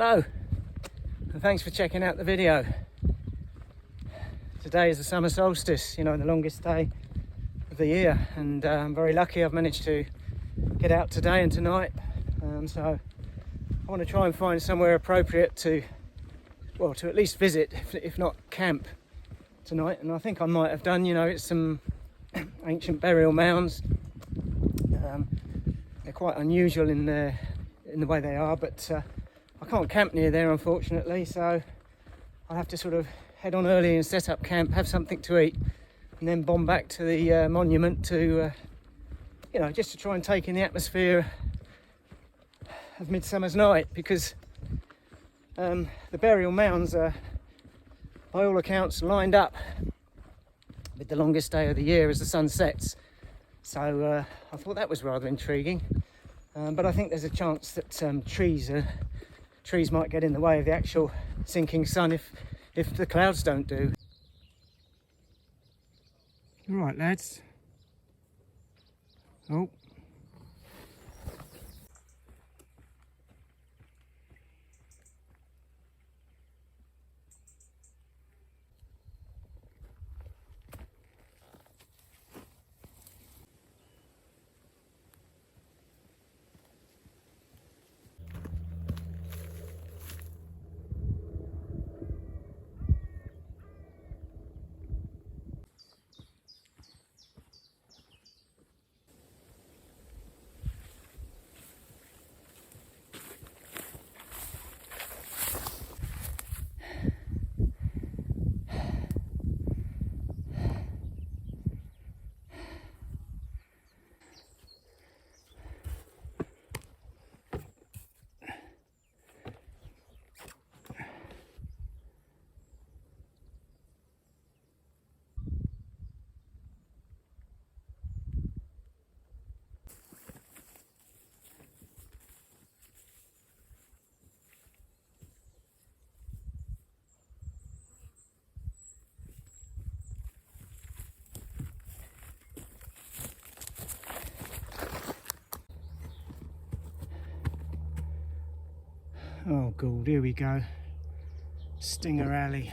Hello, and thanks for checking out the video. Today is the summer solstice, the longest day of the year, and I'm very lucky I've managed to get out today and tonight. So I want to try and find somewhere appropriate to at least visit, if not camp tonight. And I think I might have done, it's some ancient burial mounds. They're quite unusual in the way they are, but I can't camp near there, unfortunately, so I'll have to sort of head on early and set up camp, have something to eat, and then bomb back to the monument to, just to try and take in the atmosphere of Midsummer's Night, because the burial mounds are, by all accounts, lined up with the longest day of the year as the sun sets. So I thought that was rather intriguing, but I think there's a chance that trees might get in the way of the actual sinking sun if the clouds don't do. All right, lads. Oh. Oh God, here we go. Stinger Alley.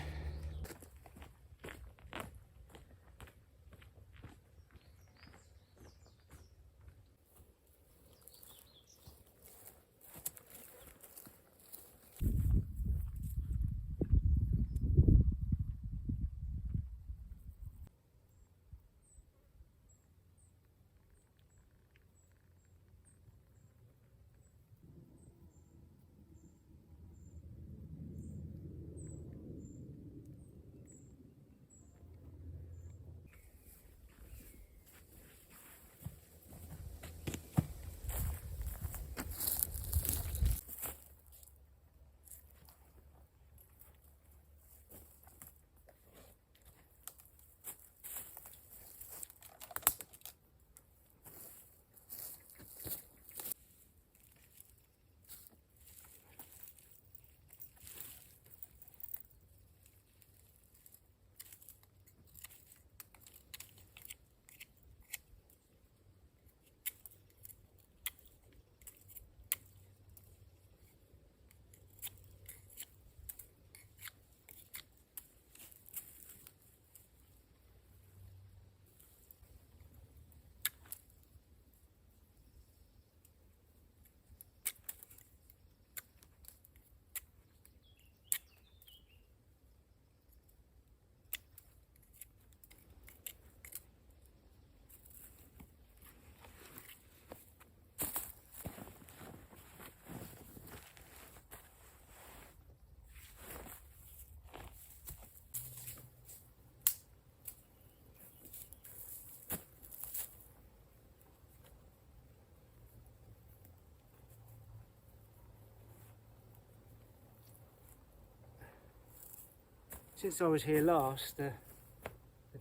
Since I was here last, the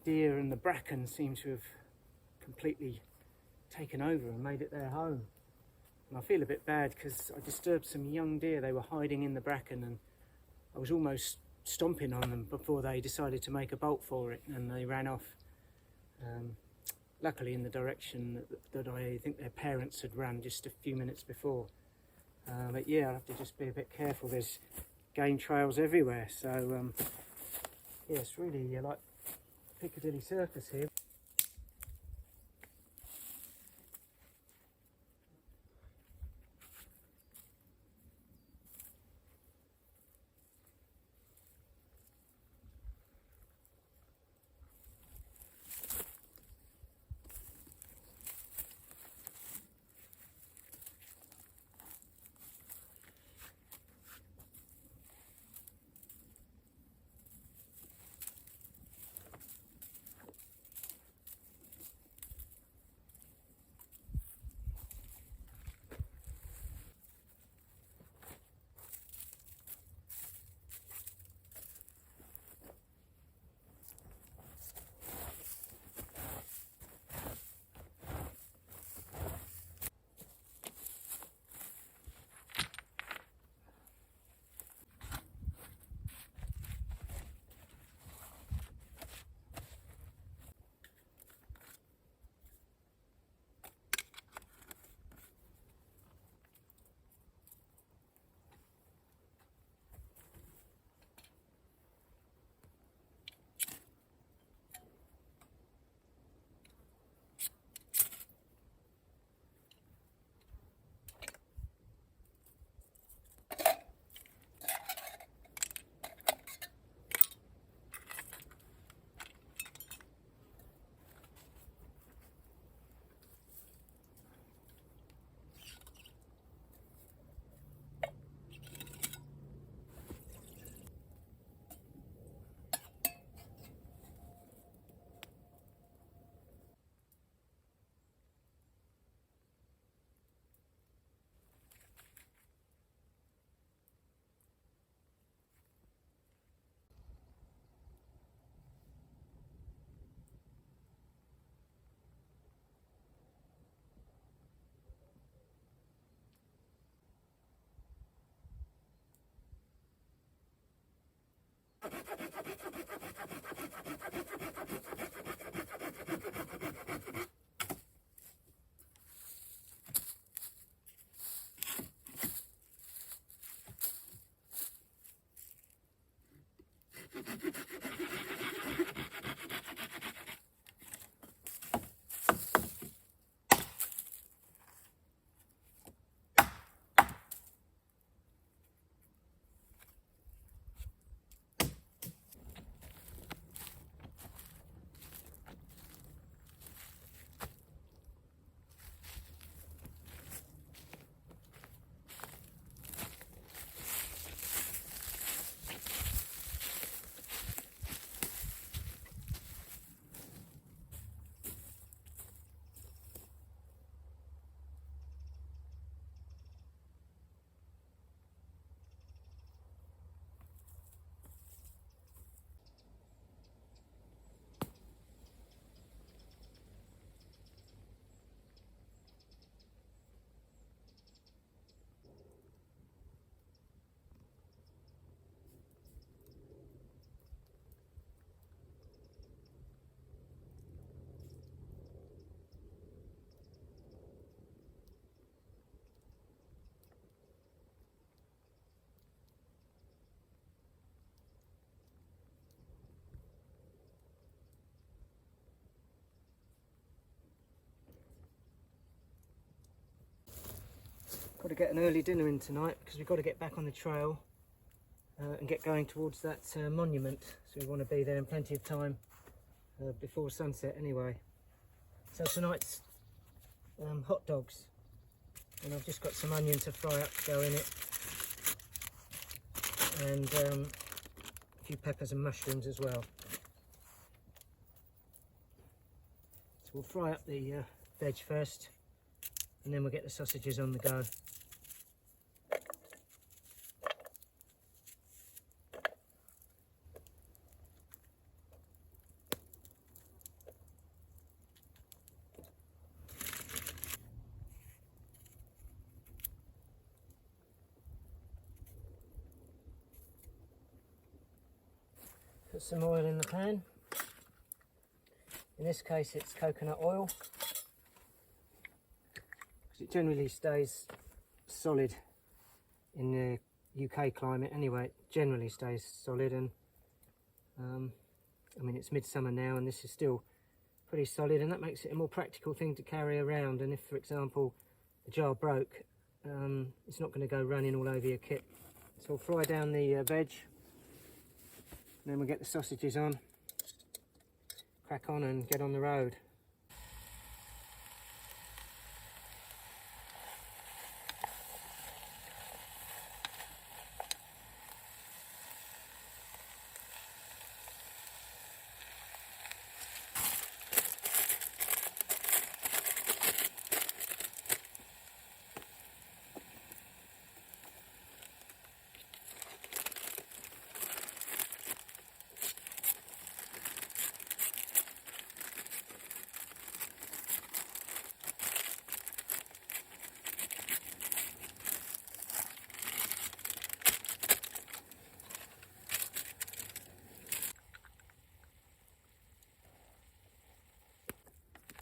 deer and the bracken seem to have completely taken over and made it their home. And I feel a bit bad because I disturbed some young deer. They were hiding in the bracken and I was almost stomping on them before they decided to make a bolt for it, and they ran off. Luckily in the direction that I think their parents had run just a few minutes before. But yeah, I'll have to just be a bit careful. There's game trails everywhere, so yeah, it's really like Piccadilly Circus here. Got to get an early dinner in tonight because we've got to get back on the trail and get going towards that monument. So we want to be there in plenty of time before sunset anyway. So tonight's hot dogs, and I've just got some onion to fry up to go in it, and a few peppers and mushrooms as well. So we'll fry up the veg first, and then we'll get the sausages on the go. Put some oil in the pan. In this case it's coconut oil, because it generally stays solid in the UK climate anyway, it generally stays solid. And I mean, it's midsummer now and this is still pretty solid, and that makes it a more practical thing to carry around. And if, for example, the jar broke, it's not going to go running all over your kit. So we'll fry down the veg, and then we'll get the sausages on, crack on and get on the road.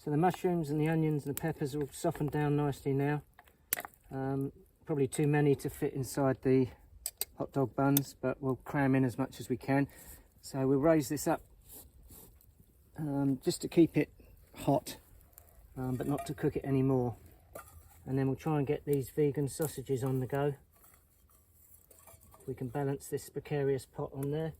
So the mushrooms and the onions and the peppers are all softened down nicely now. Probably too many to fit inside the hot dog buns, but we'll cram in as much as we can. So we'll raise this up just to keep it hot, but not to cook it anymore. And then we'll try and get these vegan sausages on the go. We can balance this precarious pot on there.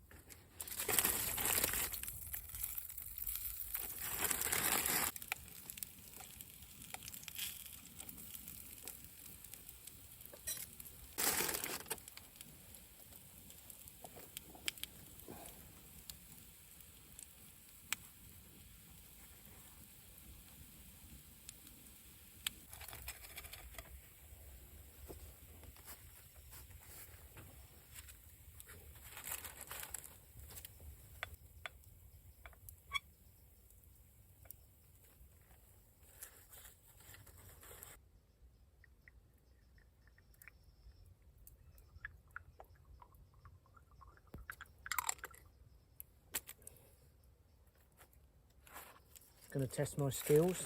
Going to test my skills.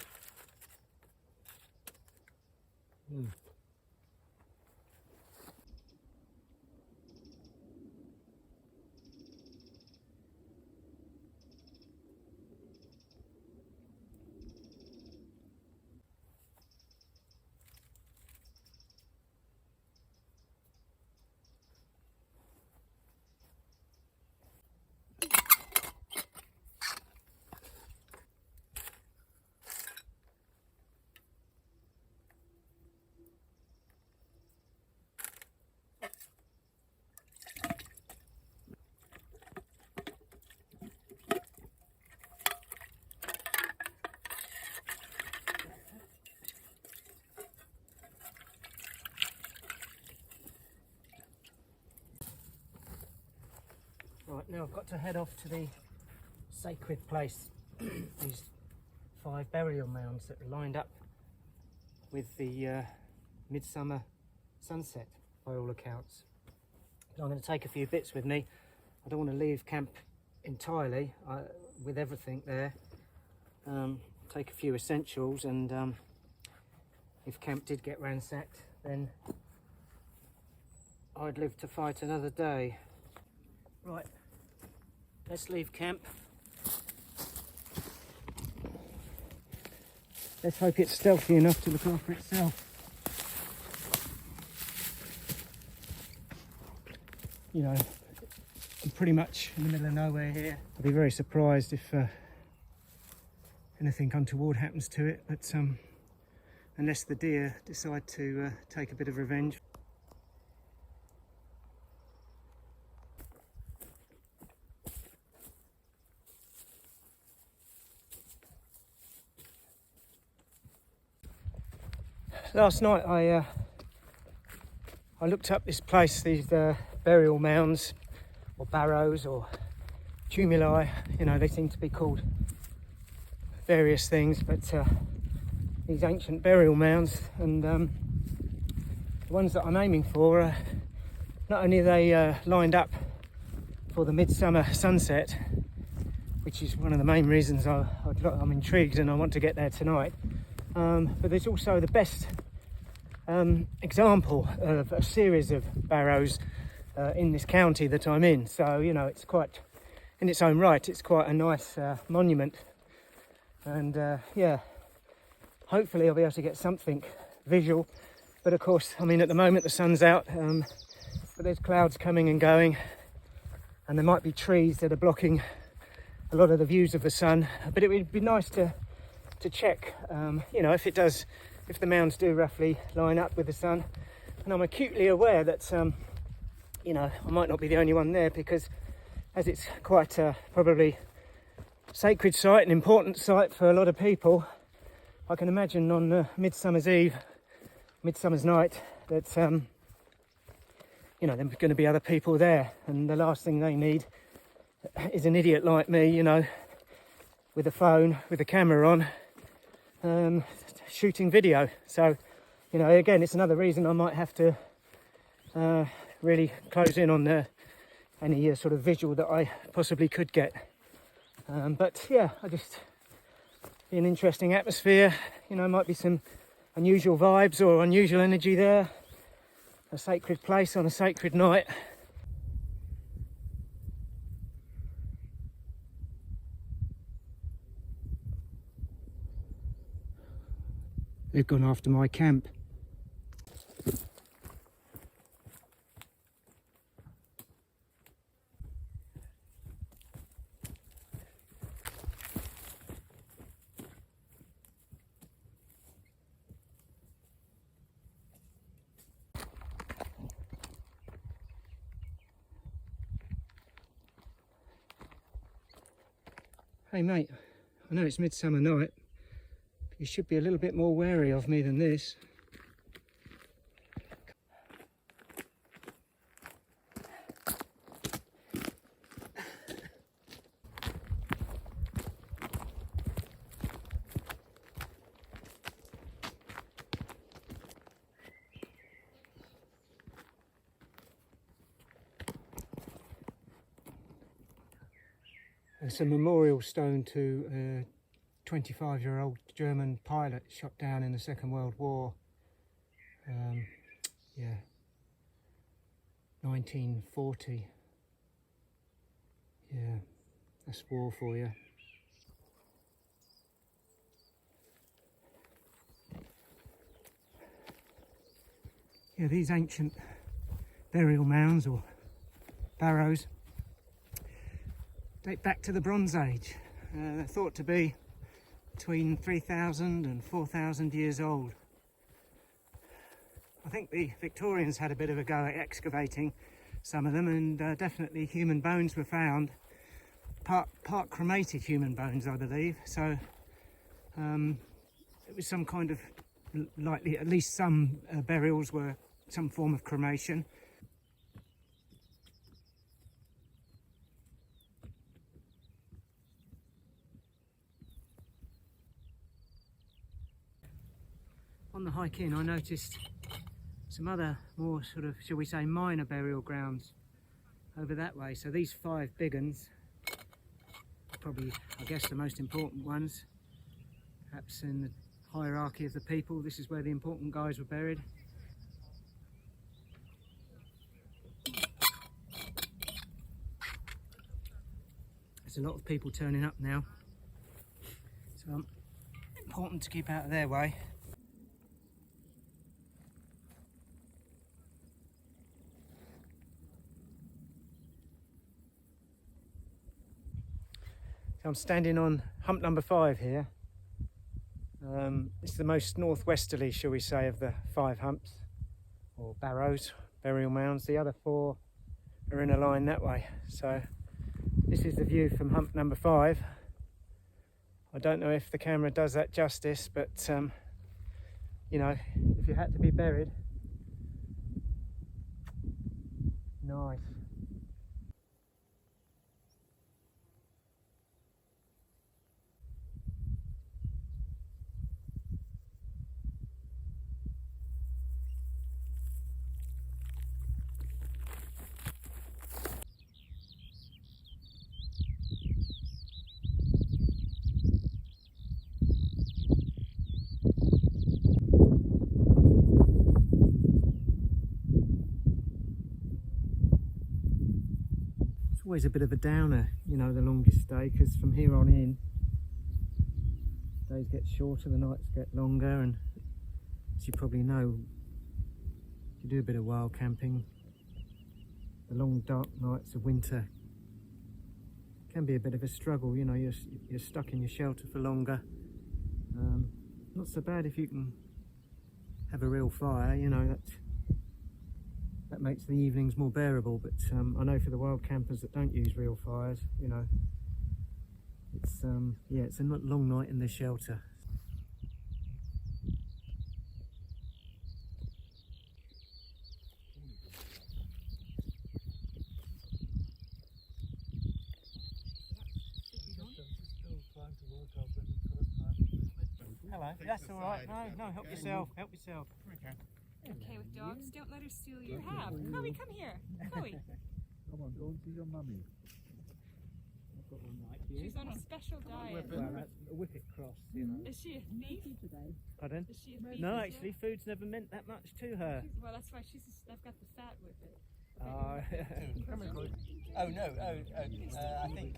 Right, now I've got to head off to the sacred place. These 5 burial mounds that are lined up with the midsummer sunset by all accounts. But I'm going to take a few bits with me. I don't want to leave camp entirely with everything there. Take a few essentials, and if camp did get ransacked, then I'd live to fight another day. Right, let's leave camp. Let's hope it's stealthy enough to look after itself. You know, I'm pretty much in the middle of nowhere here. I'd be very surprised if anything untoward happens to it, but unless the deer decide to take a bit of revenge. Last night I looked up this place, these burial mounds or barrows or tumuli, you know, they seem to be called various things, but these ancient burial mounds, and the ones that I'm aiming for are not only are they lined up for the midsummer sunset, which is one of the main reasons I'm intrigued and I want to get there tonight, but there's also the best example of a series of barrows in this county that I'm in. So, you know, it's quite, in its own right, it's quite a nice monument. And yeah, hopefully I'll be able to get something visual. But of course, I mean, at the moment the sun's out, but there's clouds coming and going, and there might be trees that are blocking a lot of the views of the sun. But it would be nice to check, you know, if the mounds do roughly line up with the sun. And I'm acutely aware that, you know, I might not be the only one there, because as it's quite probably sacred site, an important site for a lot of people, I can imagine on Midsummer's Night, that you know, there's going to be other people there, and the last thing they need is an idiot like me, you know, with a phone, with a camera on, shooting video. So, you know, again, it's another reason I might have to really close in on any sort of visual that I possibly could get. But yeah, I just be an interesting atmosphere, you know, might be some unusual vibes or unusual energy there. A sacred place on a sacred night. They've gone after my camp. Hey mate, I know it's Midsummer Night, but you should be a little bit more wary of me than this. It's a memorial stone to a 25-year-old German pilot shot down in the Second World War. Yeah, 1940. Yeah, that's war for you. Yeah, these ancient burial mounds or barrows date back to the Bronze Age. They're thought to be between 3,000 and 4,000 years old. I think the Victorians had a bit of a go at excavating some of them, and definitely human bones were found, part cremated human bones, I believe. So it was some kind of, likely, at least some burials were some form of cremation. On the hike in, I noticed some other more sort of, shall we say, minor burial grounds over that way. So these 5 big ones, probably, I guess, the most important ones, perhaps in the hierarchy of the people. This is where the important guys were buried. There's a lot of people turning up now, so important to keep out of their way. So I'm standing on hump number 5 here. It's the most northwesterly, shall we say, of the 5 humps, or barrows, burial mounds. The other 4 are in a line that way. So this is the view from hump number 5. I don't know if the camera does that justice, but you know, if you had to be buried, nice. always a bit of a downer, you know, the longest day, because from here on in, days get shorter, the nights get longer, and as you probably know, if you do a bit of wild camping, the long dark nights of winter can be a bit of a struggle. You know, you're stuck in your shelter for longer. Not so bad if you can have a real fire, you know, that makes the evenings more bearable. But I know for the wild campers that don't use real fires, you know, it's yeah, it's a long night in the shelter. Hello, that's all right. No, help yourself. Help yourself. Okay with dogs, don't let her steal your have. Chloe, come here. Chloe. Come on, go and see your mummy. I've got one right here. She's on a special diet. Well, that's a whippet cross, you know. Is she a thief? Pardon? Is she a thief? No, actually, food's never meant that much to her. Well, that's why I've got the fat whippet. Oh, Oh no, I think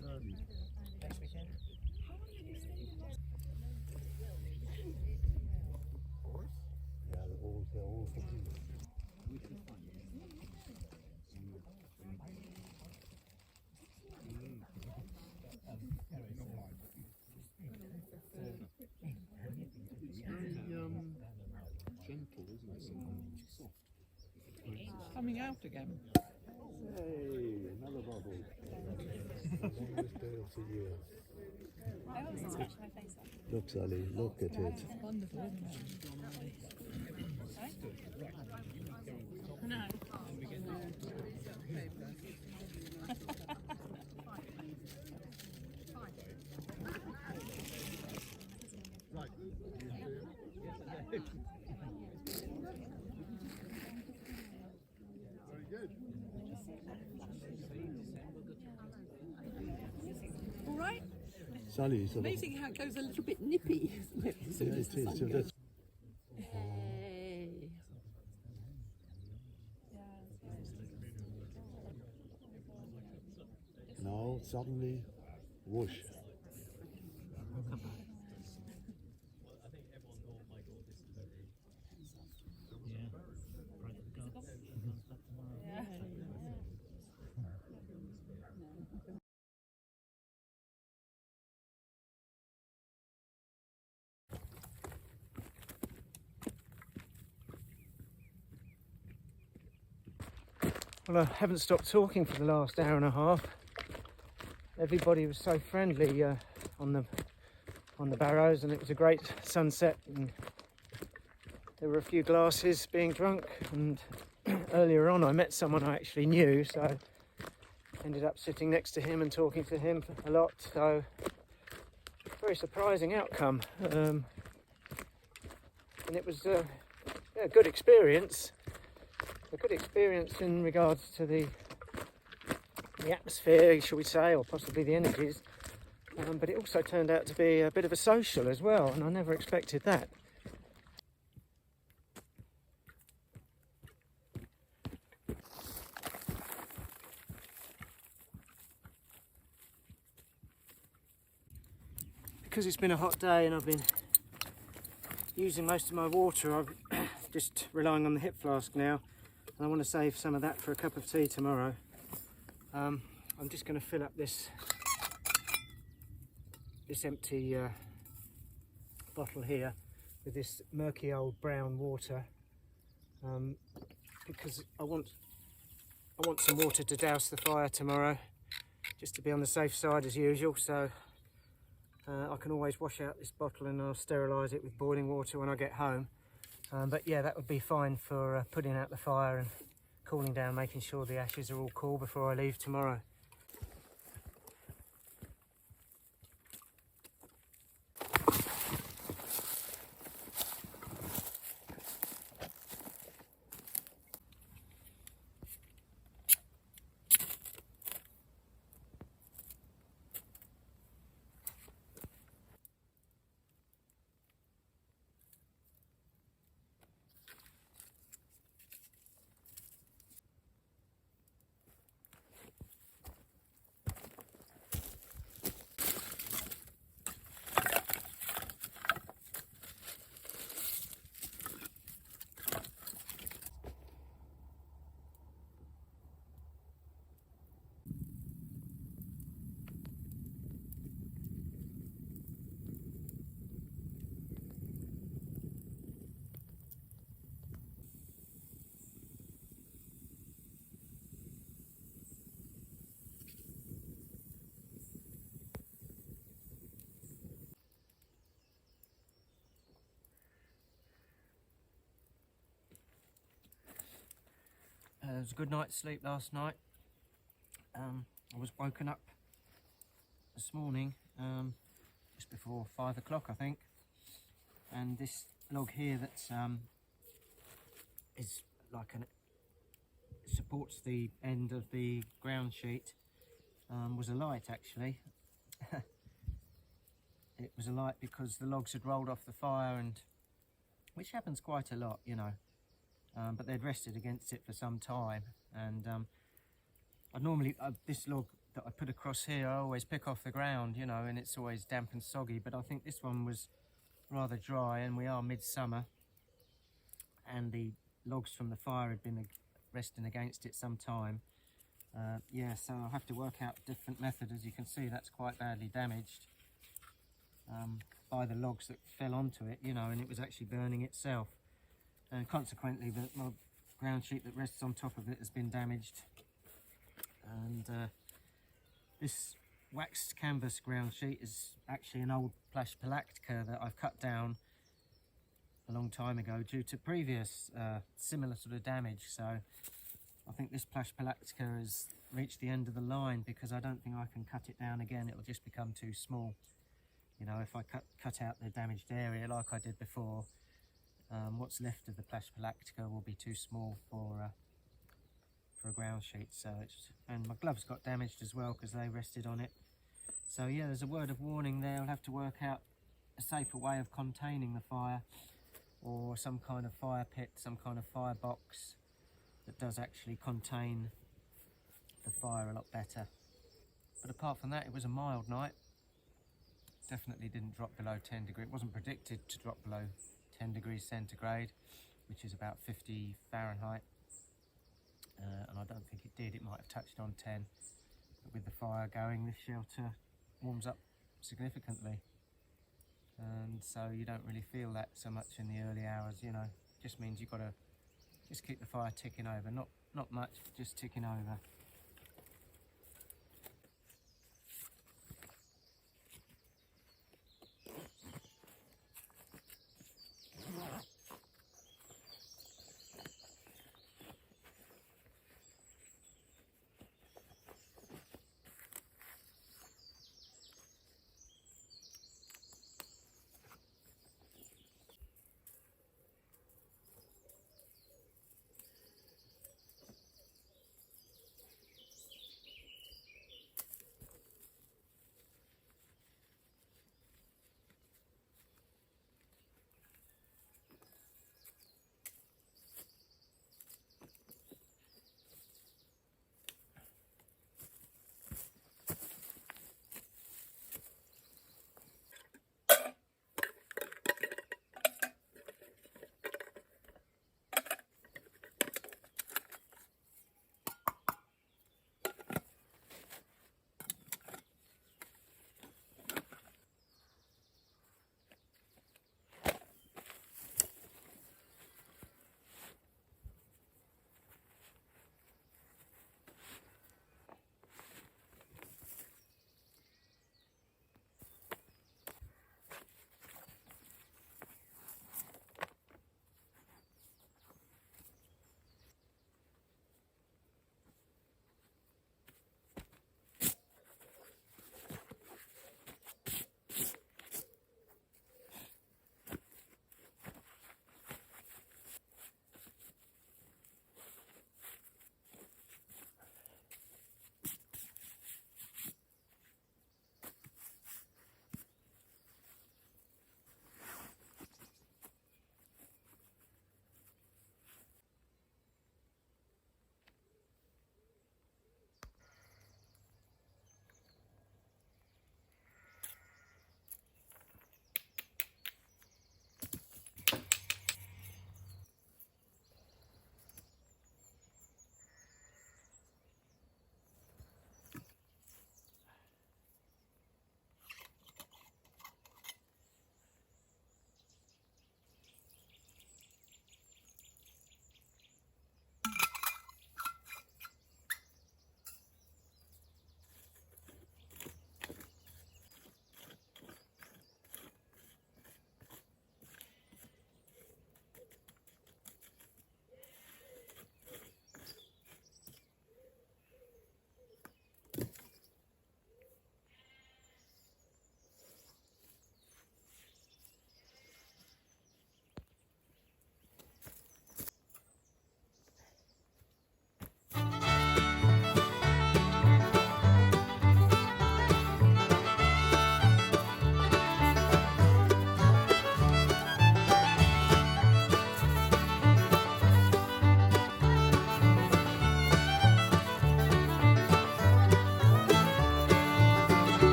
next weekend. Yeah, they're all for you. Gentle, isn't it? Soft. Coming out again. Hey, another bubble. Longest day of the year. I always scratch my face off. Look, Sally, look at it. Wonderful, isn't it? No. All right. Sally, so Amazing how it goes a little bit nippy, isn't it? As soon yeah, as it the is. sun So goes. that's Hey. now suddenly, whoosh. well, I haven't stopped talking for the last hour and a half. Everybody was so friendly on the barrows, and it was a great sunset, and there were a few glasses being drunk, and earlier on I met someone I actually knew, so ended up sitting next to him and talking to him a lot. So very surprising outcome, and it was yeah, a good experience in regards to the atmosphere, shall we say, or possibly the energies, but it also turned out to be a bit of a social as well, and I never expected that. Because it's been a hot day and I've been using most of my water, I'm just relying on the hip flask now, and I want to save some of that for a cup of tea tomorrow. I'm just going to fill up this empty bottle here with this murky old brown water, because I want some water to douse the fire tomorrow, just to be on the safe side as usual. So I can always wash out this bottle and I'll sterilise it with boiling water when I get home. But yeah, that would be fine for putting out the fire and cooling down, making sure the ashes are all cool before I leave tomorrow. was a good night's sleep last night. I was woken up this morning just before 5 o'clock, I think, and this log here that's is like supports the end of the ground sheet was alight actually. It was alight because the logs had rolled off the fire, and which happens quite a lot, you know, but they'd rested against it for some time, and I normally this log that I put across here I always pick off the ground, you know, and it's always damp and soggy, but I think this one was rather dry, and we are midsummer and the logs from the fire had been resting against it some time. Yeah, so I'll have to work out a different method. As you can see, that's quite badly damaged by the logs that fell onto it, you know, and it was actually burning itself, and consequently the ground sheet that rests on top of it has been damaged. And this waxed canvas ground sheet is actually an old Plash Palactica that I've cut down a long time ago due to previous similar sort of damage. So I think this Plash Palactica has reached the end of the line, because I don't think I can cut it down again. It'll just become too small. You know, if I cut out the damaged area like I did before, what's left of the Plash Palactica will be too small for a ground sheet. So and my gloves got damaged as well because they rested on it. So yeah, there's a word of warning there. I'll have to work out a safer way of containing the fire, or some kind of fire pit, some kind of fire box that does actually contain the fire a lot better. But apart from that, it was a mild night. Definitely didn't drop below 10 degrees. It wasn't predicted to drop below 10 degrees centigrade, which is about 50 Fahrenheit. And I don't think it did. It might have touched on 10. But with the fire going, this shelter warms up significantly. And so you don't really feel that so much in the early hours, you know. Just means you've got to just keep the fire ticking over. Not much, just ticking over.